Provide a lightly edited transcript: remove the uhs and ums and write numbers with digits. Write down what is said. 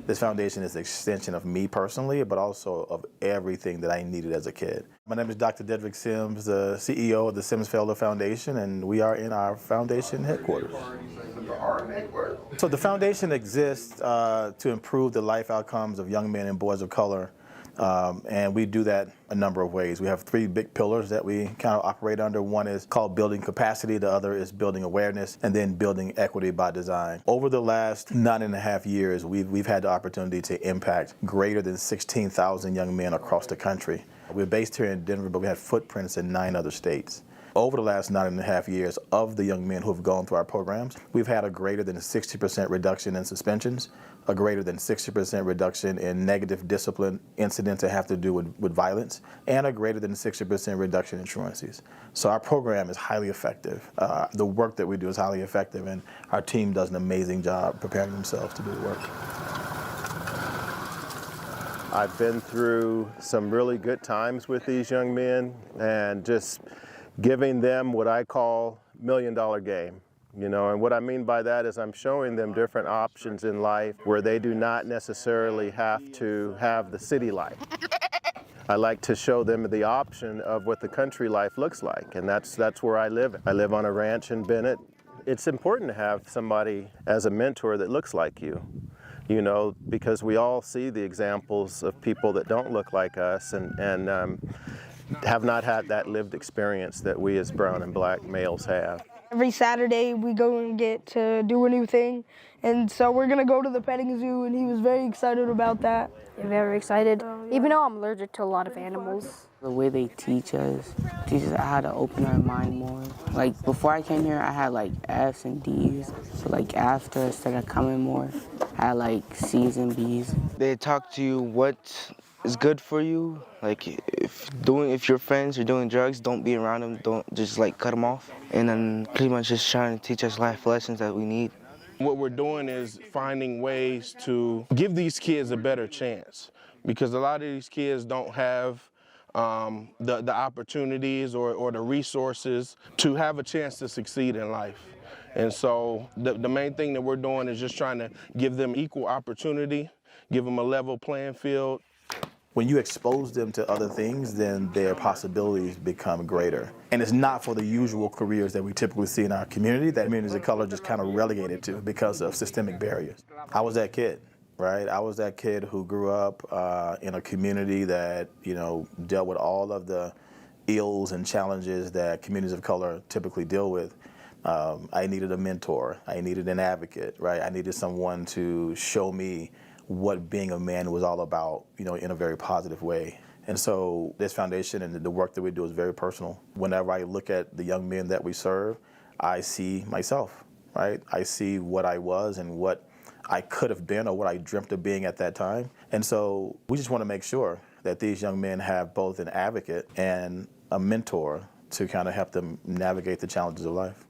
This foundation is an extension of me personally, but also of everything that I needed as a kid. My name is Dr. Dedrick Sims, the CEO of the Sims-Fayola Foundation, and we are in our foundation headquarters. So the foundation exists to improve the life outcomes of young men and boys of color, and we do that a number of ways. We have three big pillars that we kind of operate under. One is called building capacity, the other is building awareness, and then building equity by design. Over the last 9.5 years, we've had the opportunity to impact greater than 16,000 young men across the country. We're based here in Denver, but we have footprints in 9 other states. Over the last 9.5 years, of the young men who have gone through our programs, we've had a greater than 60% reduction in suspensions, a greater than 60% reduction in negative discipline incidents that have to do with violence, and a greater than 60% reduction in truancies. So our program is highly effective. The work that we do is highly effective, and our team does an amazing job preparing themselves to do the work. I've been through some really good times with these young men, and just giving them what I call $1-million game. You know, and what I mean by that is I'm showing them different options in life where they do not necessarily have to have the city life. I like to show them the option of what the country life looks like, and that's where I live. I live on a ranch in Bennett. It's important to have somebody as a mentor that looks like you. You know, because we all see the examples of people that don't look like us and have not had that lived experience that we as brown and black males have. Every Saturday we go and get to do a new thing, and so we're gonna go to the petting zoo, and he was very excited about that. Yeah, very excited, even though I'm allergic to a lot of animals. The way they teach us how to open our mind more. Like before I came here, I had like F's and D's, but like after I started coming more, I had like C's and B's. They talk to you what is good for you. Like if your friends are doing drugs, don't be around them. Don't just like cut them off. And then pretty much just trying to teach us life lessons that we need. What we're doing is finding ways to give these kids a better chance, because a lot of these kids don't have the opportunities or the resources to have a chance to succeed in life. And so the main thing that we're doing is just trying to give them equal opportunity, give them a level playing field. When you expose them to other things, then their possibilities become greater. And it's not for the usual careers that we typically see in our community that communities of color just kind of relegated to because of systemic barriers. I was that kid, right? I was that kid who grew up in a community that, you know, dealt with all of the ills and challenges that communities of color typically deal with. I needed a mentor. I needed an advocate, right? I needed someone to show me what being a man was all about, you know, in a very positive way. And so this foundation and the work that we do is very personal. Whenever I look at the young men that we serve, I see myself, right? I see what I was and what I could have been or what I dreamt of being at that time. And so we just want to make sure that these young men have both an advocate and a mentor to kind of help them navigate the challenges of life.